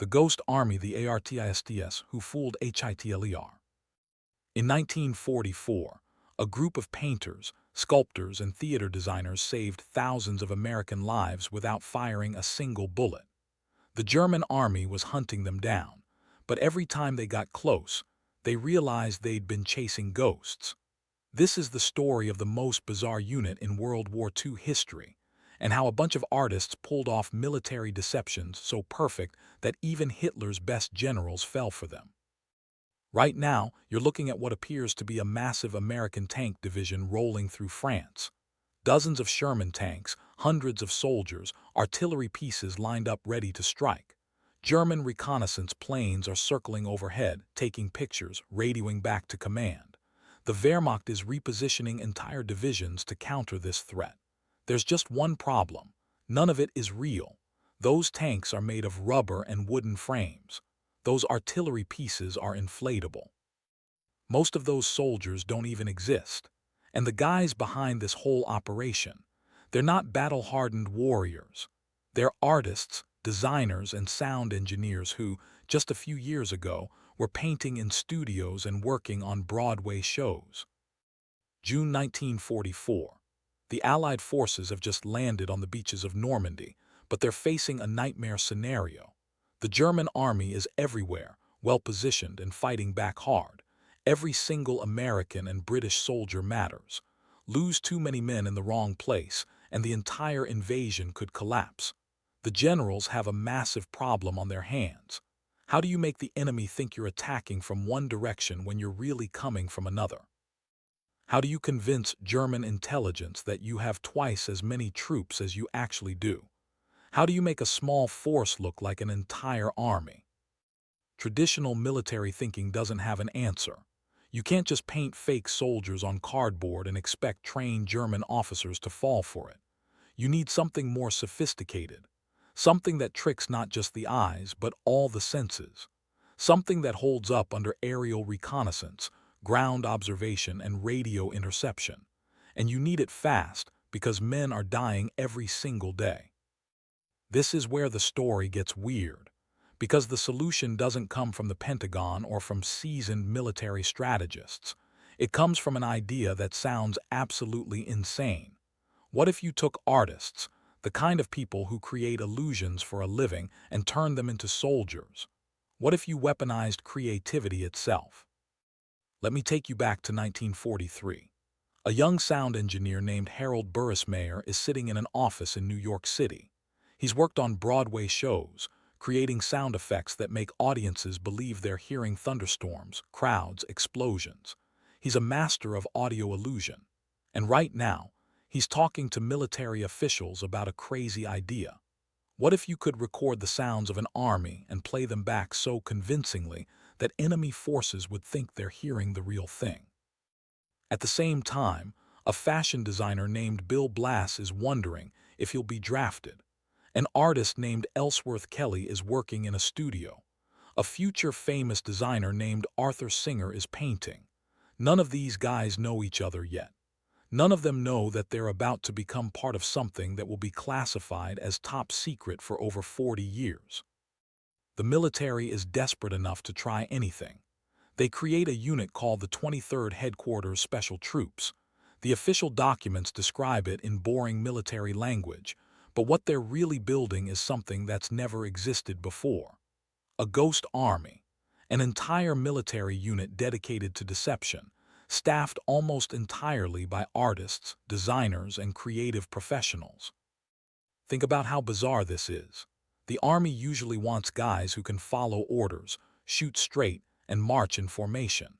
the Ghost Army, the ARTISTS, who fooled Hitler. In 1944, a group of painters, sculptors, and theater designers saved thousands of American lives without firing a single bullet. The German army was hunting them down, but every time they got close, they realized they'd been chasing ghosts. This is the story of the most bizarre unit in World War II history, and how a bunch of artists pulled off military deceptions so perfect that even Hitler's best generals fell for them. Right now, you're looking at what appears to be a massive American tank division rolling through France. Dozens of Sherman tanks, hundreds of soldiers, artillery pieces lined up ready to strike. German reconnaissance planes are circling overhead, taking pictures, radioing back to command. The Wehrmacht is repositioning entire divisions to counter this threat. There's just one problem. None of it is real. Those tanks are made of rubber and wooden frames. Those artillery pieces are inflatable. Most of those soldiers don't even exist. And the guys behind this whole operation, they're not battle-hardened warriors. They're artists, designers, and sound engineers who, just a few years ago, were painting in studios and working on Broadway shows. June 1944. The Allied forces have just landed on the beaches of Normandy, but they're facing a nightmare scenario. The German army is everywhere, well-positioned and fighting back hard. Every single American and British soldier matters. Lose too many men in the wrong place, and the entire invasion could collapse. The generals have a massive problem on their hands. How do you make the enemy think you're attacking from one direction when you're really coming from another? How do you convince German intelligence that you have twice as many troops as you actually do? How do you make a small force look like an entire army? Traditional military thinking doesn't have an answer. You can't just paint fake soldiers on cardboard and expect trained German officers to fall for it. You need something more sophisticated. Something that tricks not just the eyes, but all the senses. Something that holds up under aerial reconnaissance, ground observation, and radio interception. And you need it fast, because men are dying every single day. This is where the story gets weird, because the solution doesn't come from the Pentagon or from seasoned military strategists. It comes from an idea that sounds absolutely insane. What if you took artists, the kind of people who create illusions for a living, and turned them into soldiers? What if you weaponized creativity itself? Let me take you back to 1943. A young sound engineer named Harold Burrismayer is sitting in an office in New York City. He's worked on Broadway shows, creating sound effects that make audiences believe they're hearing thunderstorms, crowds, explosions. He's a master of audio illusion. And right now, he's talking to military officials about a crazy idea. What if you could record the sounds of an army and play them back so convincingly that enemy forces would think they're hearing the real thing? At the same time, a fashion designer named Bill Blass is wondering if he'll be drafted. An artist named Ellsworth Kelly is working in a studio. A future famous designer named Arthur Singer is painting. None of these guys know each other yet. None of them know that they're about to become part of something that will be classified as top secret for over 40 years. The military is desperate enough to try anything. They create a unit called the 23rd Headquarters Special Troops. The official documents describe it in boring military language, but what they're really building is something that's never existed before. A ghost army, an entire military unit dedicated to deception, staffed almost entirely by artists, designers, and creative professionals. Think about how bizarre this is. The army usually wants guys who can follow orders, shoot straight, and march in formation.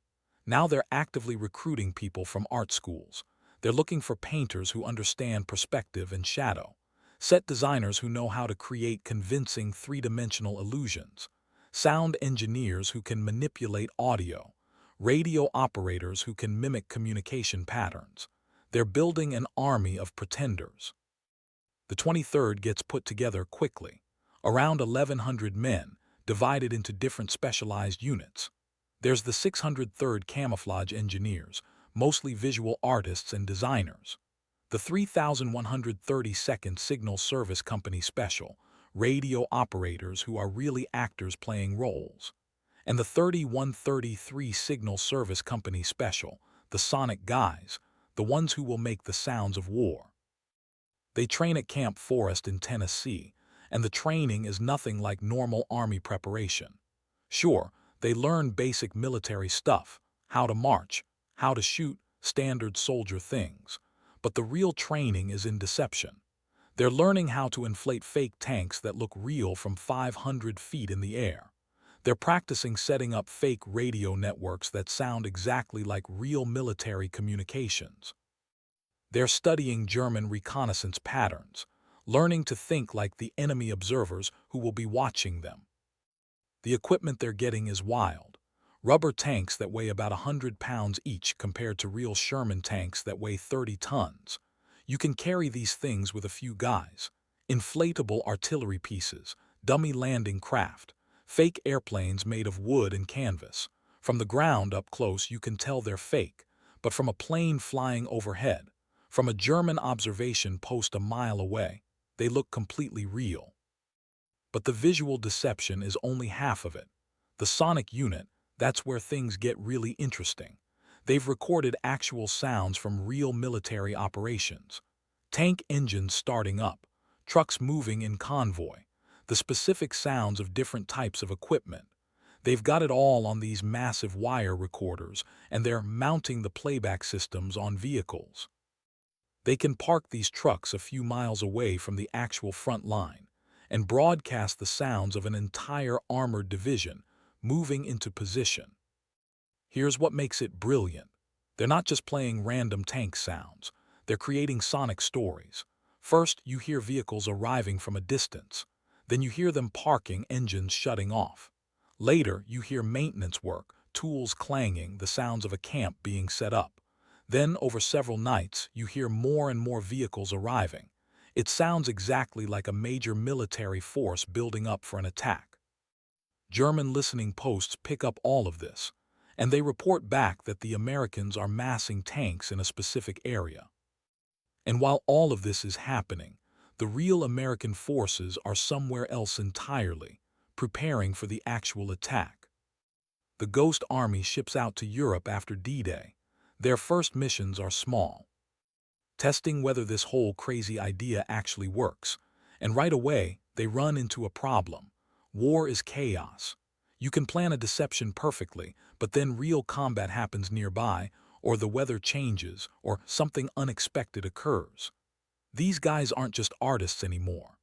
Now they're actively recruiting people from art schools. They're looking for painters who understand perspective and shadow, set designers who know how to create convincing three-dimensional illusions, sound engineers who can manipulate audio, radio operators who can mimic communication patterns. They're building an army of pretenders. The 23rd gets put together quickly, around 1,100 men, divided into different specialized units. There's the 603rd Camouflage Engineers, mostly visual artists and designers. The 3,132nd Signal Service Company Special, radio operators who are really actors playing roles. And the 3133 Signal Service Company Special, the sonic guys, the ones who will make the sounds of war. They train at Camp Forest in Tennessee, and the training is nothing like normal Army preparation. Sure, they learn basic military stuff, how to march, how to shoot, standard soldier things. But the real training is in deception. They're learning how to inflate fake tanks that look real from 500 feet in the air. They're practicing setting up fake radio networks that sound exactly like real military communications. They're studying German reconnaissance patterns, learning to think like the enemy observers who will be watching them. The equipment they're getting is wild. Rubber tanks that weigh about 100 pounds each compared to real Sherman tanks that weigh 30 tons. You can carry these things with a few guys. Inflatable artillery pieces, dummy landing craft, fake airplanes made of wood and canvas. From the ground up close you can tell they're fake, but from a plane flying overhead, from a German observation post a mile away, they look completely real. But the visual deception is only half of it. The sonic unit, that's where things get really interesting. They've recorded actual sounds from real military operations. Tank engines starting up, trucks moving in convoy, the specific sounds of different types of equipment. They've got it all on these massive wire recorders, and they're mounting the playback systems on vehicles. They can park these trucks a few miles away from the actual front line and broadcast the sounds of an entire armored division moving into position. Here's what makes it brilliant. They're not just playing random tank sounds. They're creating sonic stories. First, you hear vehicles arriving from a distance. Then you hear them parking, engines shutting off. Later, you hear maintenance work, tools clanging, the sounds of a camp being set up. Then, over several nights, you hear more and more vehicles arriving. It sounds exactly like a major military force building up for an attack. German listening posts pick up all of this, and they report back that the Americans are massing tanks in a specific area. And while all of this is happening, the real American forces are somewhere else entirely, preparing for the actual attack. The Ghost Army ships out to Europe after D-Day. Their first missions are small, testing whether this whole crazy idea actually works. And right away, they run into a problem. War is chaos. You can plan a deception perfectly, but then real combat happens nearby, or the weather changes, or something unexpected occurs. These guys aren't just artists anymore.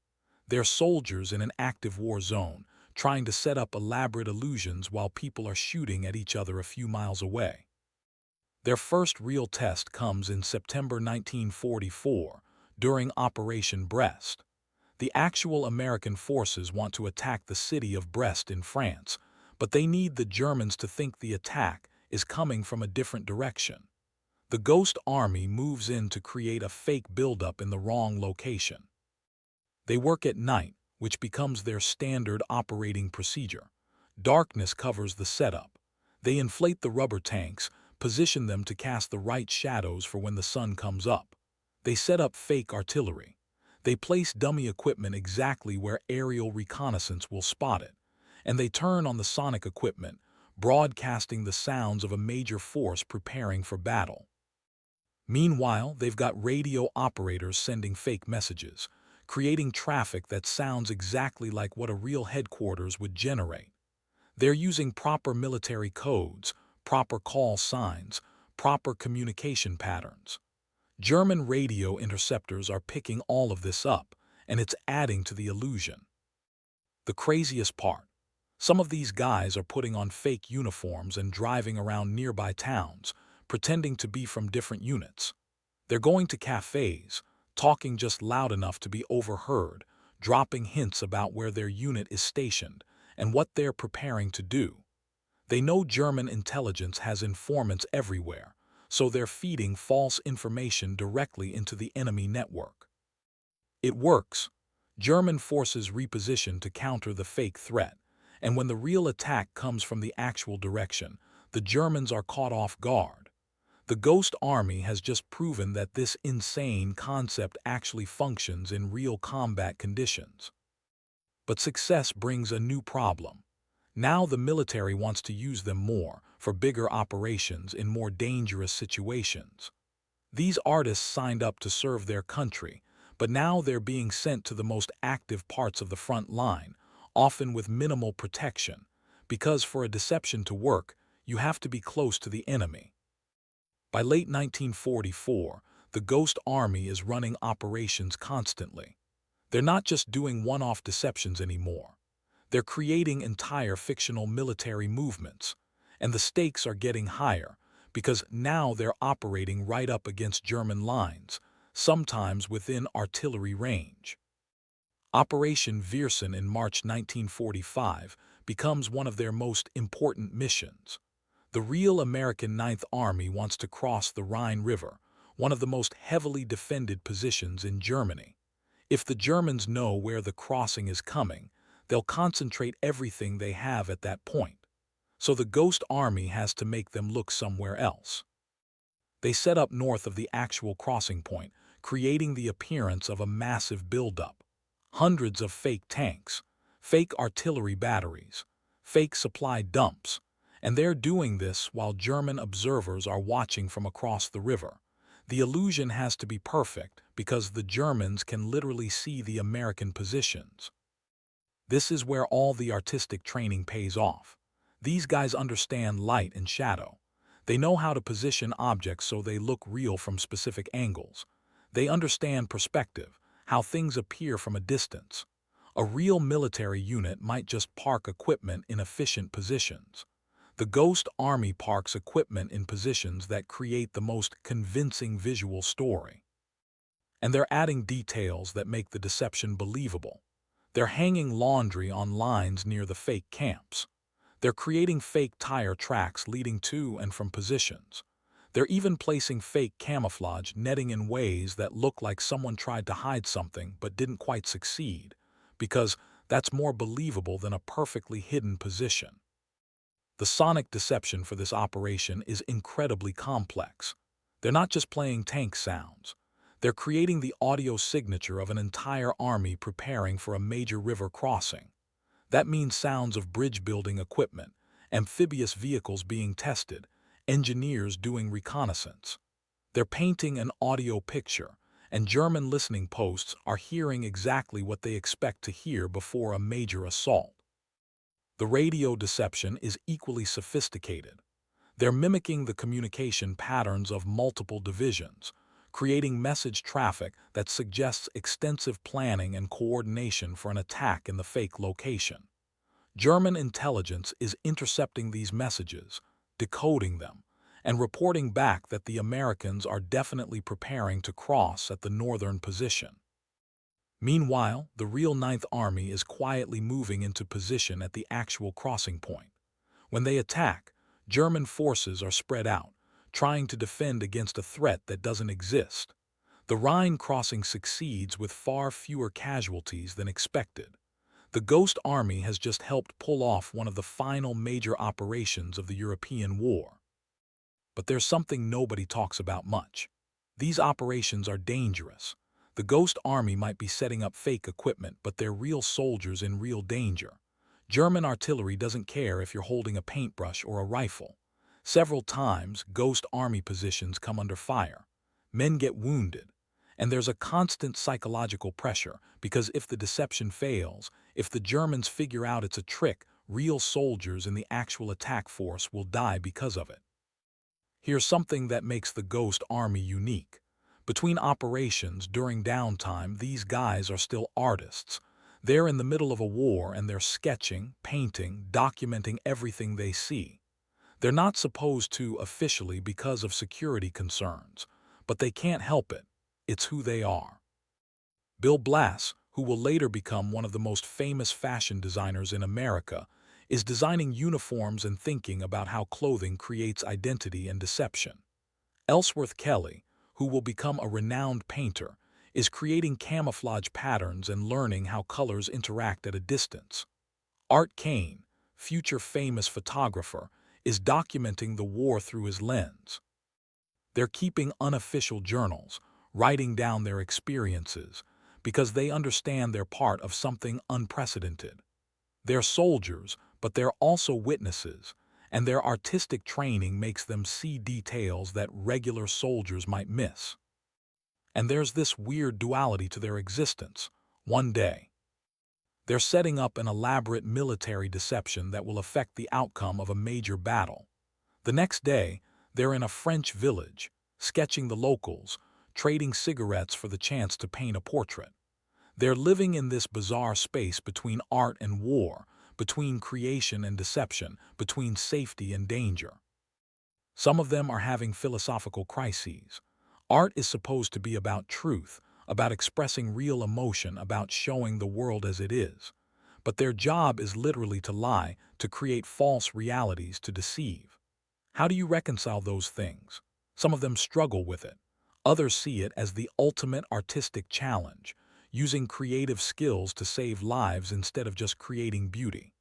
They're soldiers in an active war zone, trying to set up elaborate illusions while people are shooting at each other a few miles away. Their first real test comes in September 1944, during Operation Brest. The actual American forces want to attack the city of Brest in France, but they need the Germans to think the attack is coming from a different direction. The Ghost Army moves in to create a fake buildup in the wrong location. They work at night, which becomes their standard operating procedure. Darkness covers the setup. They inflate the rubber tanks, position them to cast the right shadows for when the sun comes up. They set up fake artillery. They place dummy equipment exactly where aerial reconnaissance will spot it. And they turn on the sonic equipment, broadcasting the sounds of a major force preparing for battle. Meanwhile, they've got radio operators sending fake messages, creating traffic that sounds exactly like what a real headquarters would generate. They're using proper military codes, proper call signs, proper communication patterns. German radio interceptors are picking all of this up, and it's adding to the illusion. The craziest part, some of these guys are putting on fake uniforms and driving around nearby towns, pretending to be from different units. They're going to cafes, talking just loud enough to be overheard, dropping hints about where their unit is stationed and what they're preparing to do. They know German intelligence has informants everywhere, so they're feeding false information directly into the enemy network. It works. German forces reposition to counter the fake threat, and when the real attack comes from the actual direction, the Germans are caught off guard. The Ghost Army has just proven that this insane concept actually functions in real combat conditions. But success brings a new problem. Now the military wants to use them more for bigger operations in more dangerous situations. These artists signed up to serve their country, but now they're being sent to the most active parts of the front line, often with minimal protection, because for a deception to work, you have to be close to the enemy. By late 1944, the Ghost Army is running operations constantly. They're not just doing one-off deceptions anymore. They're creating entire fictional military movements, and the stakes are getting higher because now they're operating right up against German lines, sometimes within artillery range. Operation Viersen in March 1945 becomes one of their most important missions. The real American Ninth Army wants to cross the Rhine River, one of the most heavily defended positions in Germany. If the Germans know where the crossing is coming, they'll concentrate everything they have at that point. So the Ghost Army has to make them look somewhere else. They set up north of the actual crossing point, creating the appearance of a massive buildup. Hundreds of fake tanks, fake artillery batteries, fake supply dumps, and they're doing this while German observers are watching from across the river. The illusion has to be perfect because the Germans can literally see the American positions. This is where all the artistic training pays off. These guys understand light and shadow. They know how to position objects so they look real from specific angles. They understand perspective, how things appear from a distance. A real military unit might just park equipment in efficient positions. The Ghost Army parks equipment in positions that create the most convincing visual story. And they're adding details that make the deception believable. They're hanging laundry on lines near the fake camps. They're creating fake tire tracks leading to and from positions. They're even placing fake camouflage netting in ways that look like someone tried to hide something but didn't quite succeed, because that's more believable than a perfectly hidden position. The sonic deception for this operation is incredibly complex. They're not just playing tank sounds. They're creating the audio signature of an entire army preparing for a major river crossing. That means sounds of bridge-building equipment, amphibious vehicles being tested, engineers doing reconnaissance. They're painting an audio picture, and German listening posts are hearing exactly what they expect to hear before a major assault. The radio deception is equally sophisticated. They're mimicking the communication patterns of multiple divisions, creating message traffic that suggests extensive planning and coordination for an attack in the fake location. German intelligence is intercepting these messages, decoding them, and reporting back that the Americans are definitely preparing to cross at the northern position. Meanwhile, the real Ninth Army is quietly moving into position at the actual crossing point. When they attack, German forces are spread out, trying to defend against a threat that doesn't exist. The Rhine crossing succeeds with far fewer casualties than expected. The Ghost Army has just helped pull off one of the final major operations of the European War. But there's something nobody talks about much. These operations are dangerous. The Ghost Army might be setting up fake equipment, but they're real soldiers in real danger. German artillery doesn't care if you're holding a paintbrush or a rifle. Several times, Ghost Army positions come under fire. Men get wounded. And there's a constant psychological pressure because if the deception fails, if the Germans figure out it's a trick, real soldiers in the actual attack force will die because of it. Here's something that makes the Ghost Army unique. Between operations, during downtime, these guys are still artists. They're in the middle of a war and they're sketching, painting, documenting everything they see. They're not supposed to officially because of security concerns, but they can't help it. It's who they are. Bill Blass, who will later become one of the most famous fashion designers in America, is designing uniforms and thinking about how clothing creates identity and deception. Ellsworth Kelly, who will become a renowned painter, is creating camouflage patterns and learning how colors interact at a distance. Art Kane, future famous photographer, is documenting the war through his lens. They're keeping unofficial journals, writing down their experiences, because they understand they're part of something unprecedented. They're soldiers, but they're also witnesses, and their artistic training makes them see details that regular soldiers might miss. And there's this weird duality to their existence. One day, they're setting up an elaborate military deception that will affect the outcome of a major battle. The next day, they're in a French village, sketching the locals, trading cigarettes for the chance to paint a portrait. They're living in this bizarre space between art and war, between creation and deception, between safety and danger. Some of them are having philosophical crises. Art is supposed to be about truth, about expressing real emotion, about showing the world as it is. But their job is literally to lie, to create false realities, to deceive. How do you reconcile those things? Some of them struggle with it. Others see it as the ultimate artistic challenge, using creative skills to save lives instead of just creating beauty.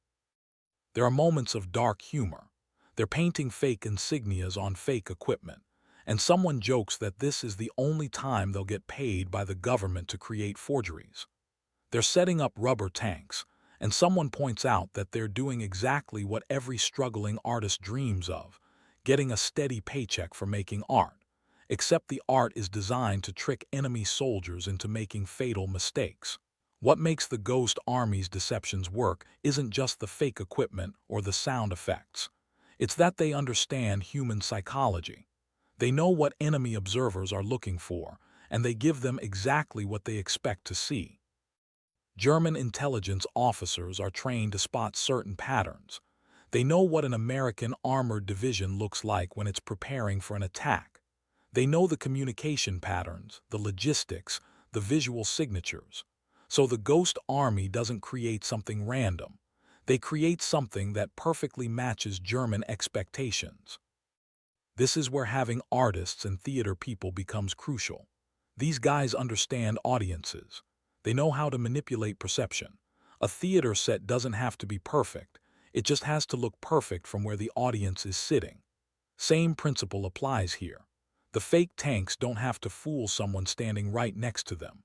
There are moments of dark humor. They're painting fake insignias on fake equipment, and someone jokes that this is the only time they'll get paid by the government to create forgeries. They're setting up rubber tanks, and someone points out that they're doing exactly what every struggling artist dreams of, getting a steady paycheck for making art, except the art is designed to trick enemy soldiers into making fatal mistakes. What makes the Ghost Army's deceptions work isn't just the fake equipment or the sound effects. It's that they understand human psychology. They know what enemy observers are looking for, and they give them exactly what they expect to see. German intelligence officers are trained to spot certain patterns. They know what an American armored division looks like when it's preparing for an attack. They know the communication patterns, the logistics, the visual signatures. So the Ghost Army doesn't create something random. They create something that perfectly matches German expectations. This is where having artists and theater people becomes crucial. These guys understand audiences. They know how to manipulate perception. A theater set doesn't have to be perfect. It just has to look perfect from where the audience is sitting. Same principle applies here. The fake tanks don't have to fool someone standing right next to them.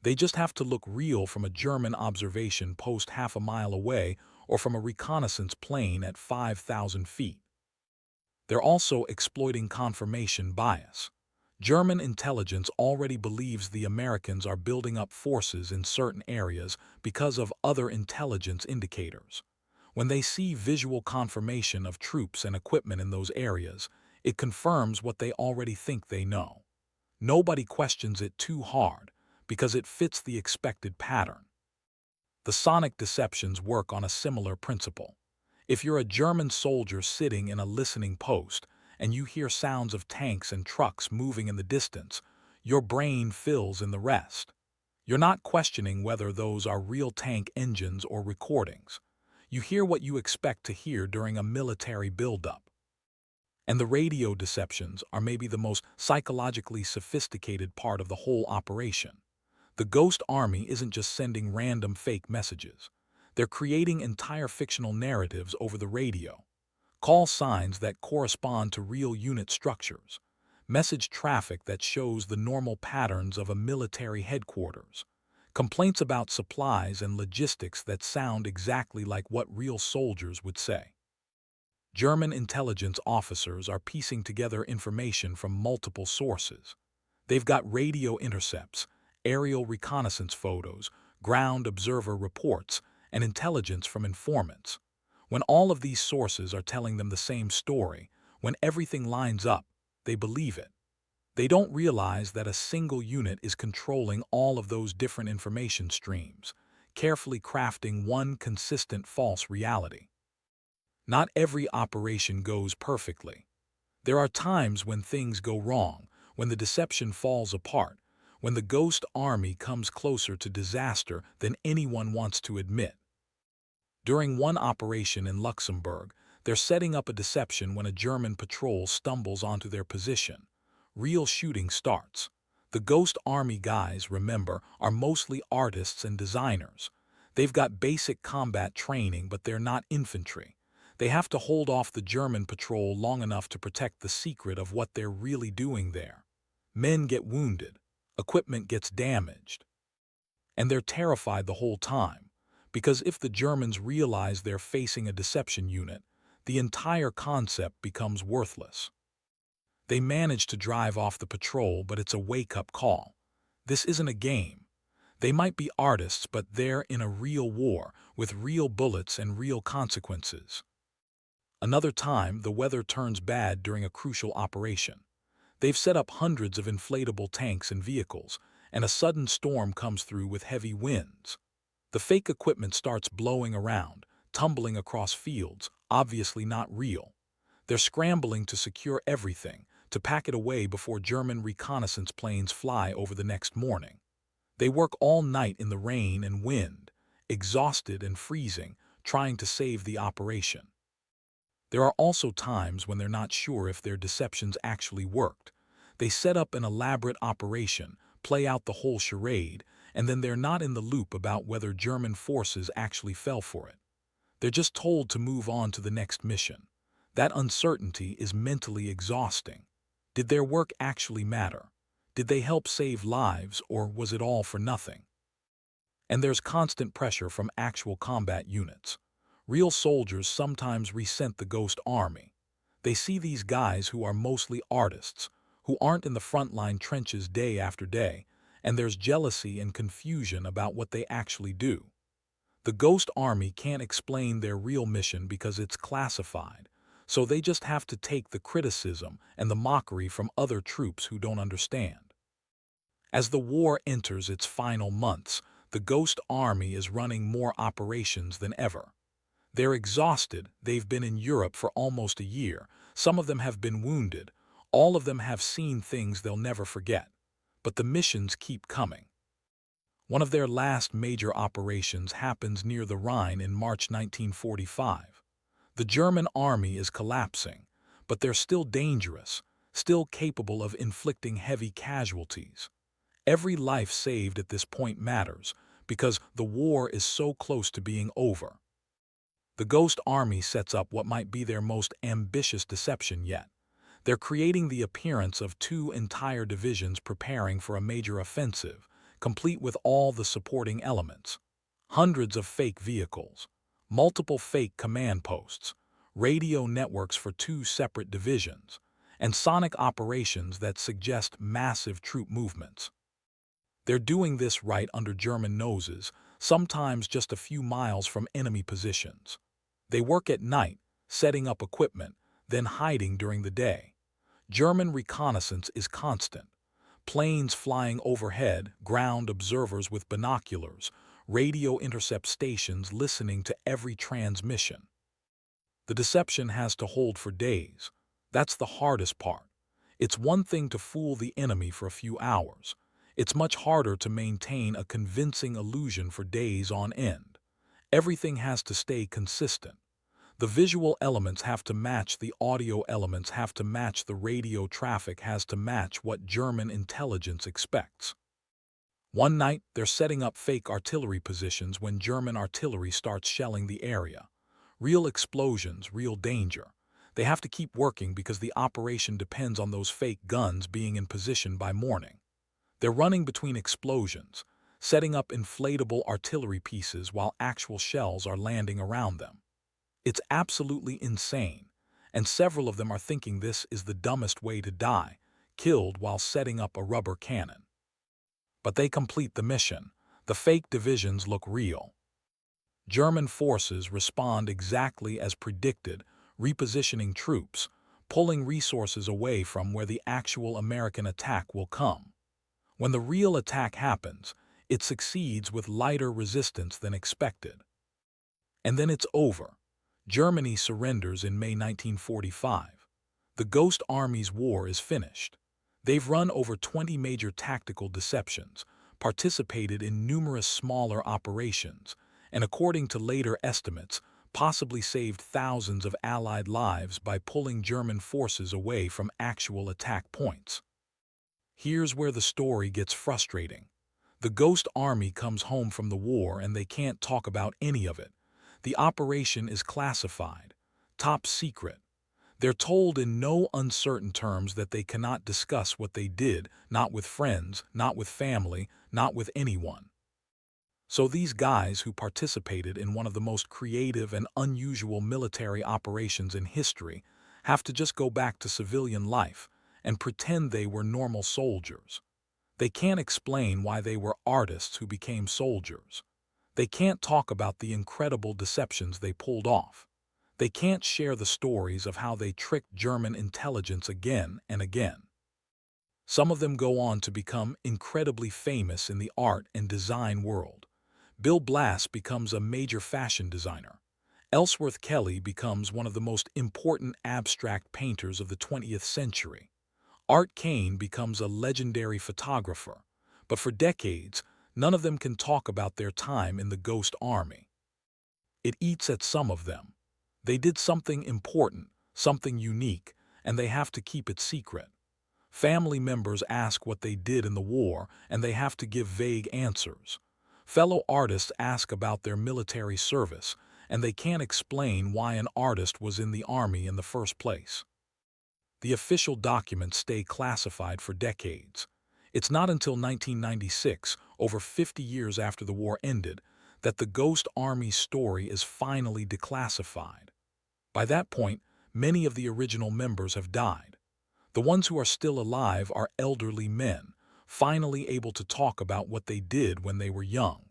They just have to look real from a German observation post half a mile away or from a reconnaissance plane at 5,000 feet. They're also exploiting confirmation bias. German intelligence already believes the Americans are building up forces in certain areas because of other intelligence indicators. When they see visual confirmation of troops and equipment in those areas, it confirms what they already think they know. Nobody questions it too hard because it fits the expected pattern. The sonic deceptions work on a similar principle. If you're a German soldier sitting in a listening post and you hear sounds of tanks and trucks moving in the distance, your brain fills in the rest. You're not questioning whether those are real tank engines or recordings. You hear what you expect to hear during a military buildup. And the radio deceptions are maybe the most psychologically sophisticated part of the whole operation. The Ghost Army isn't just sending random fake messages. They're creating entire fictional narratives over the radio. Call signs that correspond to real unit structures. Message traffic that shows the normal patterns of a military headquarters. Complaints about supplies and logistics that sound exactly like what real soldiers would say. German intelligence officers are piecing together information from multiple sources. They've got radio intercepts, aerial reconnaissance photos, ground observer reports, and intelligence from informants. When all of these sources are telling them the same story, when everything lines up, they believe it. They don't realize that a single unit is controlling all of those different information streams, carefully crafting one consistent false reality. Not every operation goes perfectly. There are times when things go wrong, when the deception falls apart, when the Ghost Army comes closer to disaster than anyone wants to admit. During one operation in Luxembourg, they're setting up a deception when a German patrol stumbles onto their position. Real shooting starts. The Ghost Army guys, remember, are mostly artists and designers. They've got basic combat training, but they're not infantry. They have to hold off the German patrol long enough to protect the secret of what they're really doing there. Men get wounded. Equipment gets damaged. And they're terrified the whole time, because if the Germans realize they're facing a deception unit, the entire concept becomes worthless. They manage to drive off the patrol, but it's a wake-up call. This isn't a game. They might be artists, but they're in a real war, with real bullets and real consequences. Another time, the weather turns bad during a crucial operation. They've set up hundreds of inflatable tanks and vehicles, and a sudden storm comes through with heavy winds. The fake equipment starts blowing around, tumbling across fields, obviously not real. They're scrambling to secure everything, to pack it away before German reconnaissance planes fly over the next morning. They work all night in the rain and wind, exhausted and freezing, trying to save the operation. There are also times when they're not sure if their deceptions actually worked. They set up an elaborate operation, play out the whole charade, and then they're not in the loop about whether German forces actually fell for it. They're just told to move on to the next mission. That uncertainty is mentally exhausting. Did their work actually matter? Did they help save lives, or was it all for nothing? And there's constant pressure from actual combat units. Real soldiers sometimes resent the Ghost Army. They see these guys who are mostly artists, who aren't in the frontline trenches day after day, and there's jealousy and confusion about what they actually do. The Ghost Army can't explain their real mission because it's classified, so they just have to take the criticism and the mockery from other troops who don't understand. As the war enters its final months, the Ghost Army is running more operations than ever. They're exhausted, they've been in Europe for almost a year, some of them have been wounded, all of them have seen things they'll never forget. But the missions keep coming. One of their last major operations happens near the Rhine in March 1945. The German army is collapsing, but they're still dangerous, still capable of inflicting heavy casualties. Every life saved at this point matters, because the war is so close to being over. The Ghost Army sets up what might be their most ambitious deception yet. They're creating the appearance of two entire divisions preparing for a major offensive, complete with all the supporting elements. Hundreds of fake vehicles, multiple fake command posts, radio networks for two separate divisions, and sonic operations that suggest massive troop movements. They're doing this right under German noses, sometimes just a few miles from enemy positions. They work at night, setting up equipment, then hiding during the day. German reconnaissance is constant. Planes flying overhead, ground observers with binoculars, radio intercept stations listening to every transmission. The deception has to hold for days. That's the hardest part. It's one thing to fool the enemy for a few hours. It's much harder to maintain a convincing illusion for days on end. Everything has to stay consistent. The visual elements have to match the audio elements, have to match the radio traffic, has to match what German intelligence expects. One night, they're setting up fake artillery positions when German artillery starts shelling the area. Real explosions, real danger. They have to keep working because the operation depends on those fake guns being in position by morning. They're running between explosions, setting up inflatable artillery pieces while actual shells are landing around them. It's absolutely insane, and several of them are thinking this is the dumbest way to die, killed while setting up a rubber cannon. But they complete the mission. The fake divisions look real. German forces respond exactly as predicted, repositioning troops, pulling resources away from where the actual American attack will come. When the real attack happens, it succeeds with lighter resistance than expected. And then it's over. Germany surrenders in May 1945. The Ghost Army's war is finished. They've run over 20 major tactical deceptions, participated in numerous smaller operations, and according to later estimates, possibly saved thousands of Allied lives by pulling German forces away from actual attack points. Here's where the story gets frustrating. The Ghost Army comes home from the war and they can't talk about any of it. The operation is classified, top secret. They're told in no uncertain terms that they cannot discuss what they did, not with friends, not with family, not with anyone. So these guys who participated in one of the most creative and unusual military operations in history have to just go back to civilian life and pretend they were normal soldiers. They can't explain why they were artists who became soldiers. They can't talk about the incredible deceptions they pulled off. They can't share the stories of how they tricked German intelligence again and again. Some of them go on to become incredibly famous in the art and design world. Bill Blass becomes a major fashion designer. Ellsworth Kelly becomes one of the most important abstract painters of the 20th century. Art Kane becomes a legendary photographer. But for decades, none of them can talk about their time in the Ghost Army. It eats at some of them. They did something important, something unique, and they have to keep it secret. Family members ask what they did in the war, and they have to give vague answers. Fellow artists ask about their military service, and they can't explain why an artist was in the army in the first place. The official documents stay classified for decades. It's not until 1996, over 50 years after the war ended, that the Ghost Army story is finally declassified. By that point, many of the original members have died. The ones who are still alive are elderly men, finally able to talk about what they did when they were young.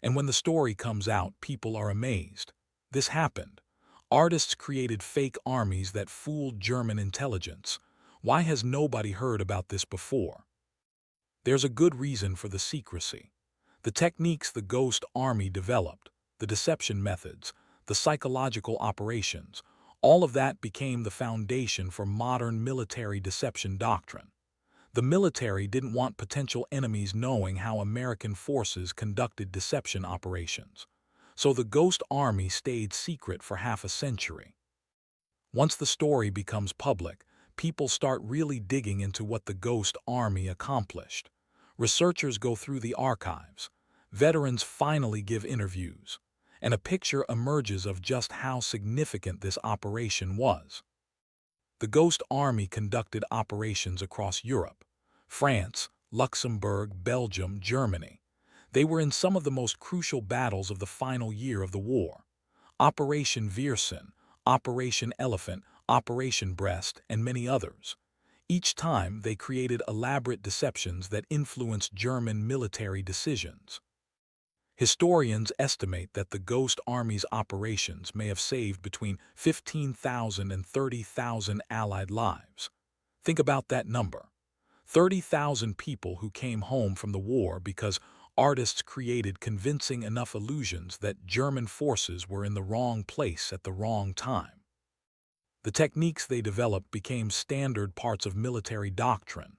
And when the story comes out, people are amazed. This happened. Artists created fake armies that fooled German intelligence. Why has nobody heard about this before? There's a good reason for the secrecy. The techniques the Ghost Army developed, the deception methods, the psychological operations, all of that became the foundation for modern military deception doctrine. The military didn't want potential enemies knowing how American forces conducted deception operations. So the Ghost Army stayed secret for half a century. Once the story becomes public, people start really digging into what the Ghost Army accomplished. Researchers go through the archives. Veterans finally give interviews. And a picture emerges of just how significant this operation was. The Ghost Army conducted operations across Europe, France, Luxembourg, Belgium, Germany. They were in some of the most crucial battles of the final year of the war. Operation Viersen, Operation Elephant, Operation Brest, and many others. Each time, they created elaborate deceptions that influenced German military decisions. Historians estimate that the Ghost Army's operations may have saved between 15,000 and 30,000 Allied lives. Think about that number. 30,000 people who came home from the war because artists created convincing enough illusions that German forces were in the wrong place at the wrong time. The techniques they developed became standard parts of military doctrine.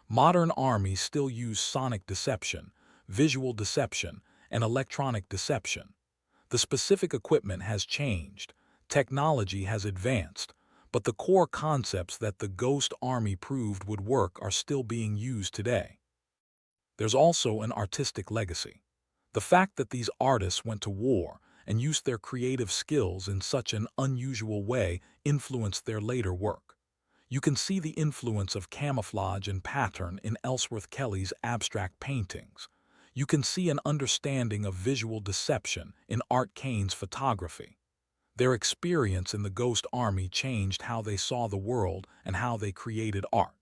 Modern armies still use sonic deception, visual deception, and electronic deception. The specific equipment has changed, technology has advanced, but the core concepts that the Ghost Army proved would work are still being used today. There's also an artistic legacy. The fact that these artists went to war and used their creative skills in such an unusual way influenced their later work. You can see the influence of camouflage and pattern in Ellsworth Kelly's abstract paintings. You can see an understanding of visual deception in Art Kane's photography. Their experience in the Ghost Army changed how they saw the world and how they created art.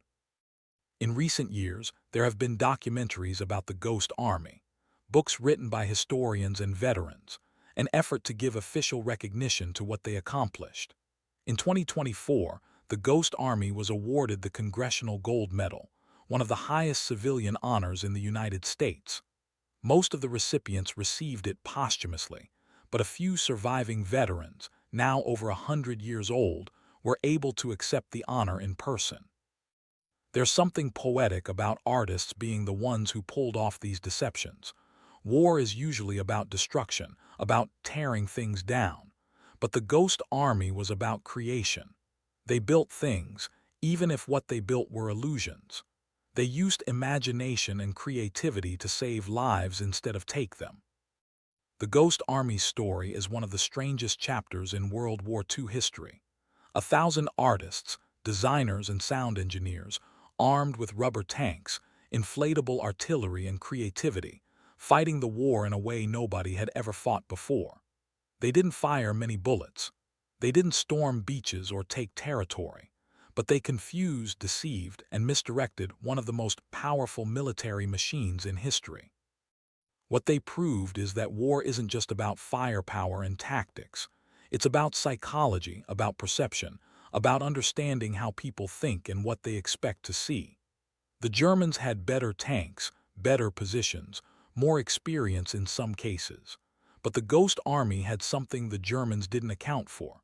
In recent years, there have been documentaries about the Ghost Army, books written by historians and veterans, an effort to give official recognition to what they accomplished. In 2024, the Ghost Army was awarded the Congressional Gold Medal, one of the highest civilian honors in the United States. Most of the recipients received it posthumously, but a few surviving veterans, now over 100 years old, were able to accept the honor in person. There's something poetic about artists being the ones who pulled off these deceptions. War is usually about destruction, about tearing things down. But the Ghost Army was about creation. They built things, even if what they built were illusions. They used imagination and creativity to save lives instead of take them. The Ghost Army's story is one of the strangest chapters in World War II history. 1,000 artists, designers and sound engineers, armed with rubber tanks, inflatable artillery and creativity, fighting the war in a way nobody had ever fought before. They didn't fire many bullets. They didn't storm beaches or take territory, but they confused, deceived, and misdirected one of the most powerful military machines in history. What they proved is that war isn't just about firepower and tactics. It's about psychology, about perception, about understanding how people think and what they expect to see. The Germans had better tanks, better positions, more experience in some cases. But the Ghost Army had something the Germans didn't account for.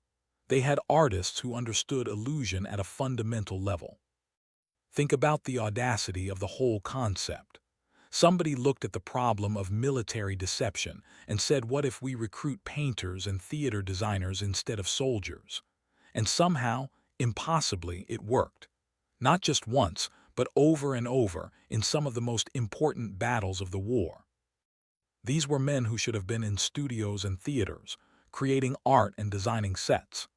They had artists who understood illusion at a fundamental level. Think about the audacity of the whole concept. Somebody looked at the problem of military deception and said, what if we recruit painters and theater designers instead of soldiers? And somehow, impossibly, it worked. Not just once, but over and over in some of the most important battles of the war. These were men who should have been in studios and theaters, creating art and designing sets.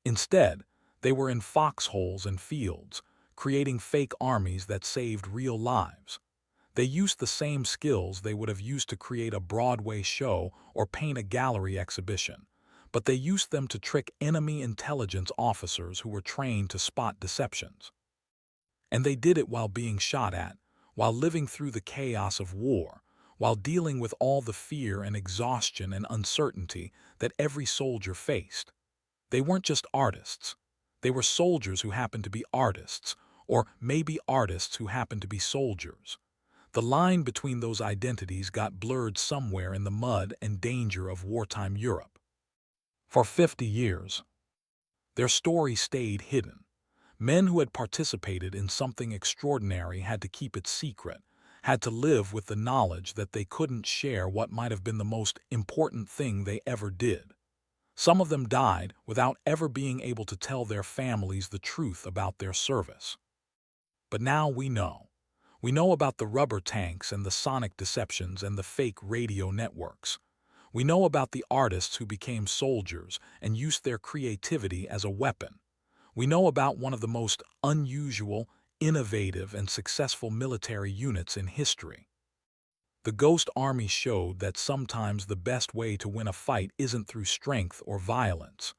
Instead, they were in foxholes and fields, creating fake armies that saved real lives. They used the same skills they would have used to create a Broadway show or paint a gallery exhibition, but they used them to trick enemy intelligence officers who were trained to spot deceptions. And they did it while being shot at, while living through the chaos of war, while dealing with all the fear and exhaustion and uncertainty that every soldier faced. They weren't just artists. They were soldiers who happened to be artists, or maybe artists who happened to be soldiers. The line between those identities got blurred somewhere in the mud and danger of wartime Europe. For 50 years, their story stayed hidden. Men who had participated in something extraordinary had to keep it secret, had to live with the knowledge that they couldn't share what might have been the most important thing they ever did. Some of them died without ever being able to tell their families the truth about their service. But now we know. We know about the rubber tanks and the sonic deceptions and the fake radio networks. We know about the artists who became soldiers and used their creativity as a weapon. We know about one of the most unusual, innovative, and successful military units in history. The Ghost Army showed that sometimes the best way to win a fight isn't through strength or violence.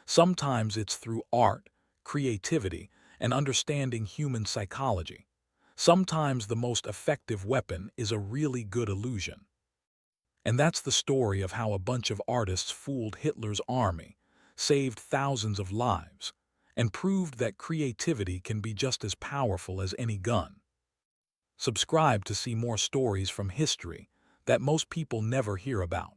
Sometimes it's through art, creativity, and understanding human psychology. Sometimes the most effective weapon is a really good illusion. And that's the story of how a bunch of artists fooled Hitler's army, saved thousands of lives, and proved that creativity can be just as powerful as any gun. Subscribe to see more stories from history that most people never hear about.